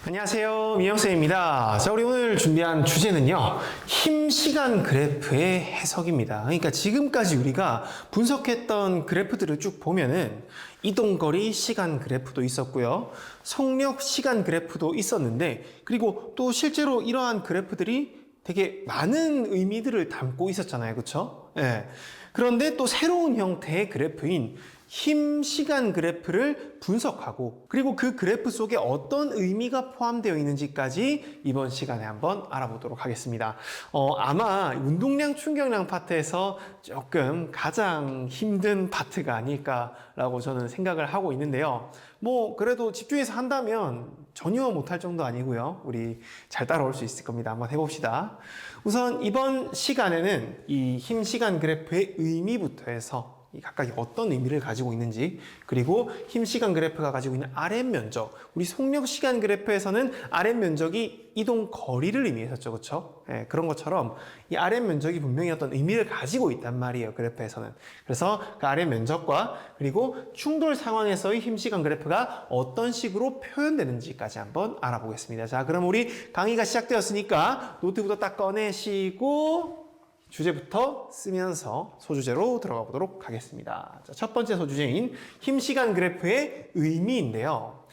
안녕하세요, 민영쌤입니다. 자, 우리 오늘 준비한 주제는요, 힘 시간 그래프의 해석입니다. 그러니까 지금까지 우리가 분석했던 그래프들을 쭉 보면은 이동거리 시간 그래프도 있었고요, 속력 시간 그래프도 있었는데, 그리고 또 실제로 이러한 그래프들이 되게 많은 의미들을 담고 있었잖아요, 그렇죠? 예. 그런데 또 새로운 형태의 그래프인 힘 시간 그래프를 분석하고, 그리고 그 그래프 속에 어떤 의미가 포함되어 있는지까지 이번 시간에 한번 알아보도록 하겠습니다. 아마 운동량 충격량 파트에서 조금 가장 힘든 파트가 아닐까라고 저는 생각을 하고 있는데요. 그래도 집중해서 한다면 전혀 못할 정도 아니고요. 우리 잘 따라올 수 있을 겁니다. 한번 해봅시다. 우선 이번 시간에는 이 힘 시간 그래프의 의미부터 해서 각각이 어떤 의미를 가지고 있는지, 그리고 힘 시간 그래프가 가지고 있는 RM 면적, 우리 속력 시간 그래프에서는 RM 면적이 이동 거리를 의미했었죠, 그렇죠? 네, 그런 것처럼 이 RM 면적이 분명히 어떤 의미를 가지고 있단 말이에요, 그래프에서는. 그래서 그 RM 면적과 그리고 충돌 상황에서의 힘 시간 그래프가 어떤 식으로 표현되는지까지 한번 알아보겠습니다. 자, 그럼 우리 강의가 시작되었으니까 노트부터 딱 꺼내시고 주제부터 쓰면서 소주제로 들어가 보도록 하겠습니다. 자, 첫 번째 소주제인 힘시간 그래프의 의미인데요.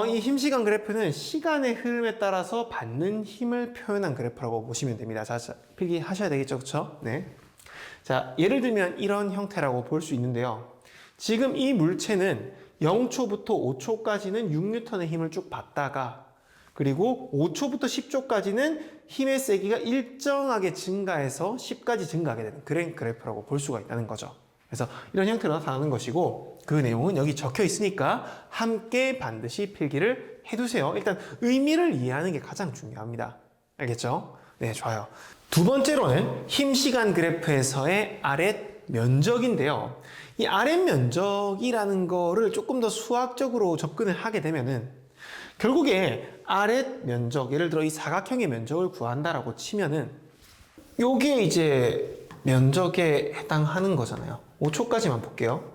이 힘시간 그래프는 시간의 흐름에 따라서 받는 힘을 표현한 그래프라고 보시면 됩니다. 자, 필기하셔야 되겠죠, 그렇죠? 네. 자, 예를 들면 이런 형태라고 볼 수 있는데요. 지금 이 물체는 0초부터 5초까지는 6N의 힘을 쭉 받다가, 그리고 5초부터 10초까지는 힘의 세기가 일정하게 증가해서 10까지 증가하게 되는 그런 그래프라고 볼 수가 있다는 거죠. 그래서 이런 형태로 나타나는 것이고, 그 내용은 여기 적혀 있으니까 함께 반드시 필기를 해두세요. 일단 의미를 이해하는 게 가장 중요합니다. 알겠죠? 네, 좋아요. 두 번째로는 힘 시간 그래프에서의 아랫 면적인데요. 이 아랫 면적이라는 거를 조금 더 수학적으로 접근을 하게 되면은 결국에 아랫 면적, 예를 들어 이 사각형의 면적을 구한다라고 치면은 요게 이제 면적에 해당하는 거잖아요. 5초까지만 볼게요.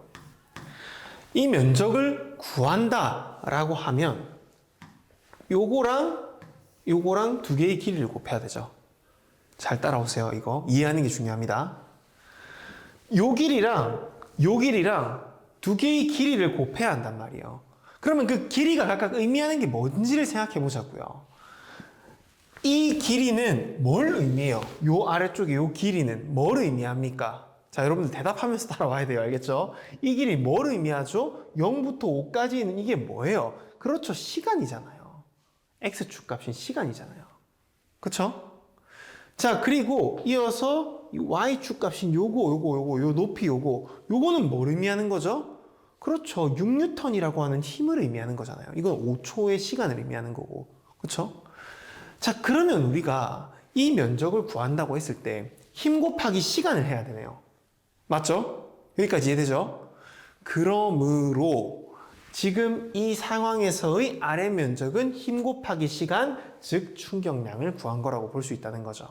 이 면적을 구한다라고 하면 요거랑 두 개의 길이를 곱해야 되죠. 잘 따라오세요. 이거 이해하는 게 중요합니다. 요 길이랑 두 개의 길이를 곱해야 한단 말이에요. 그러면 그 길이가 각각 의미하는 게 뭔지를 생각해 보자고요. 이 길이는 뭘 의미해요? 요 아래쪽에 요 길이는 뭘 의미합니까? 자, 여러분들 대답하면서 따라와야 돼요. 알겠죠? 이 길이 뭘 의미하죠? 0부터 5까지는 이게 뭐예요? 그렇죠. 시간이잖아요. X축 값인 시간이잖아요. 그쵸? 자, 그리고 이어서 이 Y축 값인 요 높이 요거는 뭘 의미하는 거죠? 그렇죠. 6N이라고 하는 힘을 의미하는 거잖아요. 이건 5초의 시간을 의미하는 거고. 그렇죠? 자, 그러면 우리가 이 면적을 구한다고 했을 때 힘 곱하기 시간을 해야 되네요. 맞죠? 여기까지 이해되죠? 그러므로 지금 이 상황에서의 RM 면적은 힘 곱하기 시간, 즉 충격량을 구한 거라고 볼 수 있다는 거죠.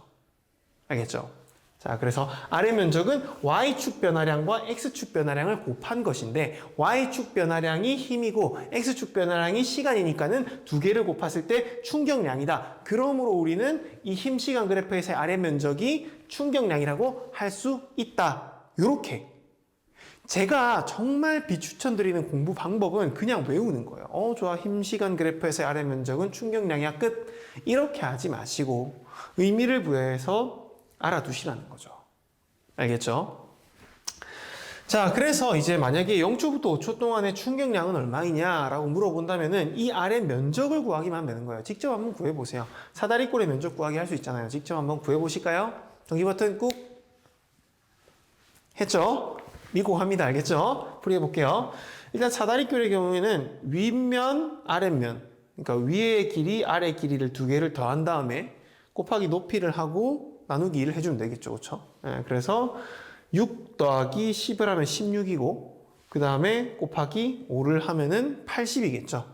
알겠죠? 자, 그래서 RM 면적은 Y축 변화량과 X축 변화량을 곱한 것인데, Y축 변화량이 힘이고 X축 변화량이 시간이니까는 두 개를 곱했을 때 충격량이다. 그러므로 우리는 이 힘 시간 그래프에서의 RM 면적이 충격량이라고 할 수 있다. 요렇게. 제가 정말 비추천드리는 공부 방법은 그냥 외우는 거예요. 좋아. 힘 시간 그래프에서의 RM 면적은 충격량이야. 끝. 이렇게 하지 마시고 의미를 부여해서 알아두시라는 거죠. 알겠죠? 자, 그래서 이제 만약에 0초부터 5초 동안의 충격량은 얼마이냐라고 물어본다면은 이 아래 면적을 구하기만 하면 되는 거예요. 직접 한번 구해보세요. 사다리꼴의 면적 구하기 할 수 있잖아요. 직접 한번 구해보실까요? 전기 버튼 꾹 했죠? 미고합니다. 알겠죠? 풀이해볼게요. 일단 사다리꼴의 경우에는 윗면, 아랫면, 그러니까 위의 길이, 아래 길이를 두 개를 더한 다음에 곱하기 높이를 하고 나누기 1을 해주면 되겠죠. 그쵸? 네, 그래서 6 더하기 10을 하면 16이고, 그 다음에 곱하기 5를 하면은 80이겠죠.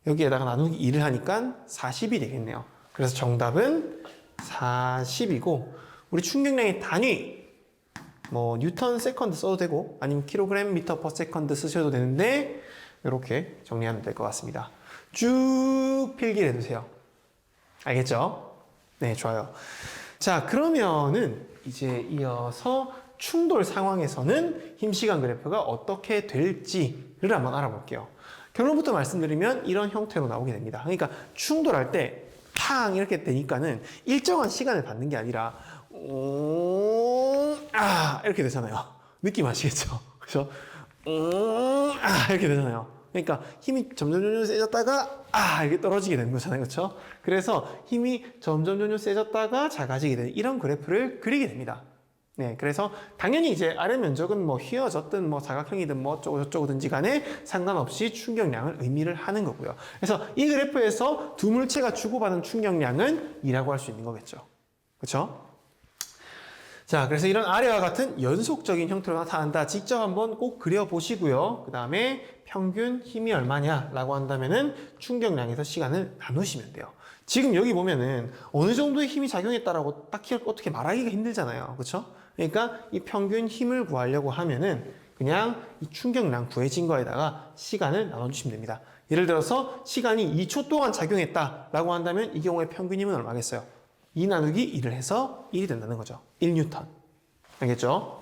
여기에다가 나누기 2를 하니까 40이 되겠네요. 그래서 정답은 40이고, 우리 충격량의 단위, 뉴턴 세컨드 써도 되고, 아니면 킬로그램 미터 퍼 세컨드 쓰셔도 되는데, 이렇게 정리하면 될 것 같습니다. 쭉 필기를 해두세요. 알겠죠? 네, 좋아요. 자, 그러면은 이제 이어서 충돌 상황에서는 힘시간 그래프가 어떻게 될지를 한번 알아볼게요. 결론부터 말씀드리면 이런 형태로 나오게 됩니다. 그러니까 충돌할 때 팡 이렇게 되니까는 일정한 시간을 받는 게 아니라 이렇게 되잖아요. 느낌 아시겠죠? 그죠? 이렇게 되잖아요. 그러니까 힘이 점점 세졌다가 이렇게 떨어지게 되는 거잖아요. 그렇죠? 그래서 힘이 점점 세졌다가 작아지게 되는 이런 그래프를 그리게 됩니다. 네, 그래서 당연히 이제 아래 면적은 뭐 휘어졌든 뭐 사각형이든 뭐 어쩌고 저쩌고든지 간에 상관없이 충격량을 의미를 하는 거고요. 그래서 이 그래프에서 두 물체가 주고받은 충격량은 2라고 할 수 있는 거겠죠. 그렇죠? 자, 그래서 이런 아래와 같은 연속적인 형태로 나타난다. 직접 한번 꼭 그려보시고요. 그 다음에 평균 힘이 얼마냐라고 한다면은 충격량에서 시간을 나누시면 돼요. 지금 여기 보면은 어느 정도의 힘이 작용했다라고 딱히 어떻게 말하기가 힘들잖아요. 그렇죠? 그러니까 이 평균 힘을 구하려고 하면은 그냥 이 충격량 구해진 거에다가 시간을 나눠주시면 됩니다. 예를 들어서 시간이 2초 동안 작용했다라고 한다면 이 경우에 평균 힘은 얼마겠어요? 2 나누기 1을 해서 1이 된다는 거죠. 1뉴턴. 알겠죠?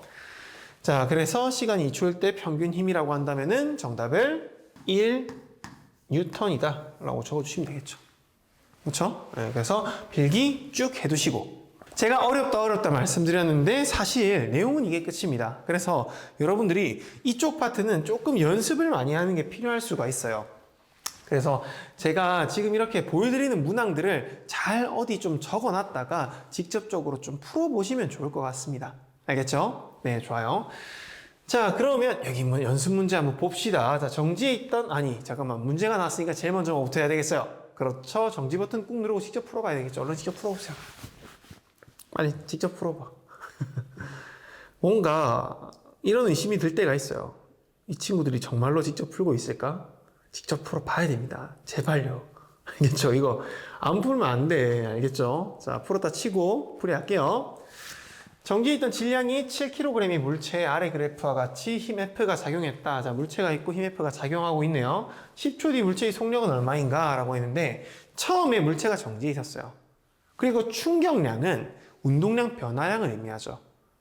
자, 그래서 시간이 2초일 때 평균 힘이라고 한다면은 정답을 1뉴턴이다 라고 적어주시면 되겠죠. 그렇죠? 네, 그래서 필기 쭉 해두시고, 제가 어렵다 말씀드렸는데 사실 내용은 이게 끝입니다. 그래서 여러분들이 이쪽 파트는 조금 연습을 많이 하는 게 필요할 수가 있어요. 그래서 제가 지금 이렇게 보여드리는 문항들을 잘 어디 좀 적어놨다가 직접적으로 좀 풀어보시면 좋을 것 같습니다. 알겠죠? 네, 좋아요. 자, 그러면 여기 뭐 연습 문제 한번 봅시다. 자, 정지에 있던, 문제가 나왔으니까 제일 먼저 뭐부터 해야 되겠어요? 그렇죠. 정지 버튼 꾹 누르고 직접 풀어봐야 되겠죠. 얼른 직접 풀어보세요. 빨리 직접 풀어봐. 뭔가 이런 의심이 들 때가 있어요. 이 친구들이 정말로 직접 풀고 있을까? 직접 풀어봐야 됩니다. 제발요. 알겠죠? 이거 안 풀면 안 돼. 알겠죠? 자, 풀었다 치고 풀이할게요. 정지에 있던 질량이 7kg의 물체의 아래 그래프와 같이 힘 F가 작용했다. 자, 물체가 있고 힘 F가 작용하고 있네요. 10초 뒤 물체의 속력은 얼마인가? 라고 했는데 처음에 물체가 정지해 있었어요. 그리고 충격량은 운동량 변화량을 의미하죠.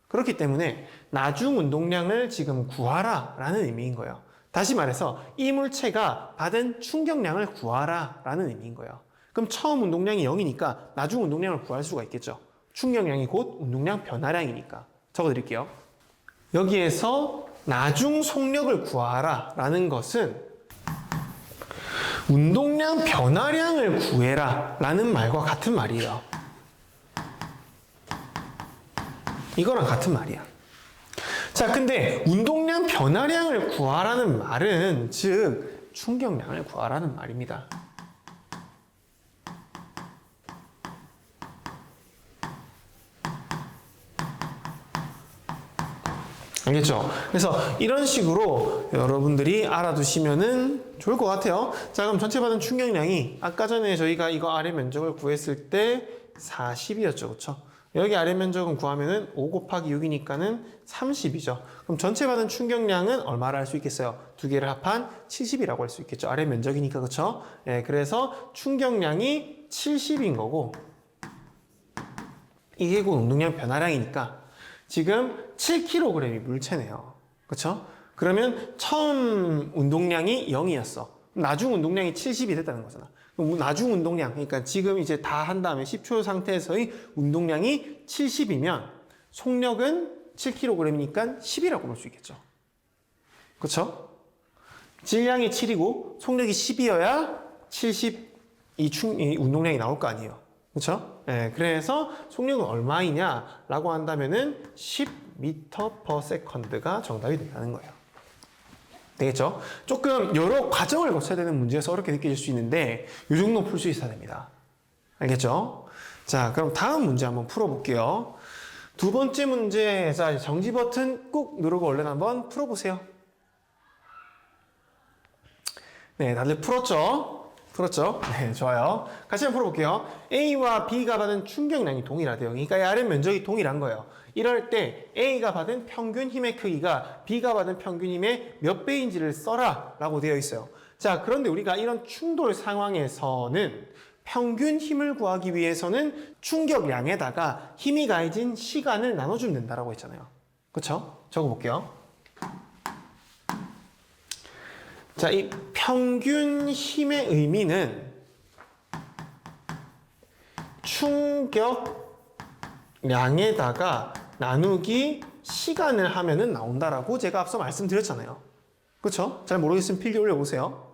그렇기 때문에 나중 운동량을 지금 구하라 라는 의미인 거예요. 다시 말해서 이 물체가 받은 충격량을 구하라 라는 의미인 거예요. 그럼 처음 운동량이 0이니까 나중 운동량을 구할 수가 있겠죠. 충격량이 곧 운동량 변화량이니까. 적어드릴게요. 여기에서 나중 속력을 구하라 라는 것은 운동량 변화량을 구해라 라는 말과 같은 말이에요. 이거랑 같은 말이야. 자, 근데 운동량 변화량을 구하라는 말은 즉 충격량을 구하라는 말입니다. 알겠죠? 그래서 이런 식으로 여러분들이 알아두시면은 좋을 것 같아요. 자, 그럼 전체 받은 충격량이 아까 전에 저희가 이거 아래 면적을 구했을 때 40이었죠. 그렇죠? 여기 아래 면적은 구하면은 5 곱하기 6이니까는 30이죠. 그럼 전체 받은 충격량은 얼마를 할 수 있겠어요? 두 개를 합한 70이라고 할 수 있겠죠. 아래 면적이니까. 그렇죠? 예, 그래서 충격량이 70인 거고 이게 곧 운동량 변화량이니까 지금 7kg이 물체네요. 그렇죠? 그러면 처음 운동량이 0이었어. 나중 운동량이 70이 됐다는 거잖아. 그럼 나중 운동량, 그러니까 지금 이제 다 한 다음에 10초 상태에서의 운동량이 70이면 속력은 7kg이니까 10이라고 볼 수 있겠죠. 그렇죠? 질량이 7이고 속력이 10이어야 70 이 운동량이 나올 거 아니에요. 그렇죠? 네, 그래서 속력은 얼마이냐라고 한다면은 10m/s가 정답이 된다는 거예요. 되겠죠? 조금 여러 과정을 거쳐야 되는 문제여서 어렵게 느껴질 수 있는데 이 정도 풀 수 있어야 됩니다. 알겠죠? 자, 그럼 다음 문제 한번 풀어볼게요. 두 번째 문제, 자, 정지 버튼 꾹 누르고 얼른 한번 풀어보세요. 네, 다들 풀었죠? 풀었죠? 네, 좋아요. 같이 한번 풀어볼게요. A와 B가 받은 충격량이 동일하대요. 그러니까 이 아래 면적이 동일한 거예요. 이럴 때 A가 받은 평균 힘의 크기가 B가 받은 평균 힘의 몇 배인지를 써라 라고 되어 있어요. 자, 그런데 우리가 이런 충돌 상황에서는 평균 힘을 구하기 위해서는 충격량에다가 힘이 가해진 시간을 나눠주면 된다고 했잖아요. 그쵸? 적어볼게요. 자, 이 평균 힘의 의미는 충격량에다가 나누기 시간을 하면은 나온다라고 제가 앞서 말씀드렸잖아요. 그쵸? 잘 모르겠으면 필기 올려보세요.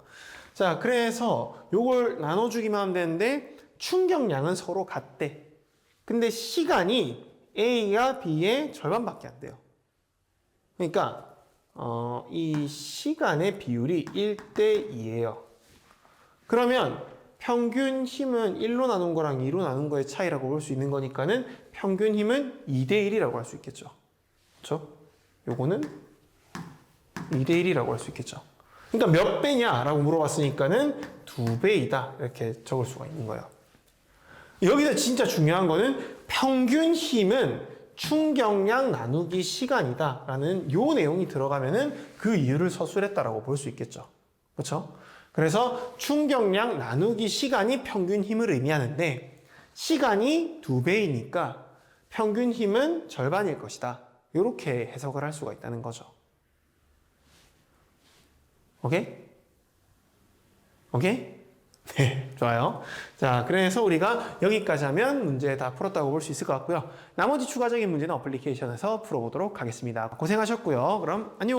자, 그래서 요걸 나눠주기만 하면 되는데 충격량은 서로 같대. 근데 시간이 A가 B의 절반밖에 안 돼요. 그러니까 이 시간의 비율이 1대 2예요. 그러면 평균 힘은 1로 나눈 거랑 2로 나눈 거의 차이라고 볼 수 있는 거니까는 평균 힘은 2대 1이라고 할 수 있겠죠. 그렇죠? 요거는 2대 1이라고 할 수 있겠죠. 그러니까 몇 배냐라고 물어봤으니까는 2배이다. 이렇게 적을 수가 있는 거예요. 여기서 진짜 중요한 거는 평균 힘은 충격량 나누기 시간이다 라는 요 내용이 들어가면은 그 이유를 서술했다라고 볼 수 있겠죠. 그렇죠? 그래서 충격량 나누기 시간이 평균 힘을 의미하는데 시간이 2배이니까 평균 힘은 절반일 것이다. 이렇게 해석을 할 수가 있다는 거죠. 오케이? 오케이? 네, 좋아요. 자, 그래서 우리가 여기까지 하면 문제 다 풀었다고 볼 수 있을 것 같고요. 나머지 추가적인 문제는 어플리케이션에서 풀어보도록 하겠습니다. 고생하셨고요. 그럼 안녕!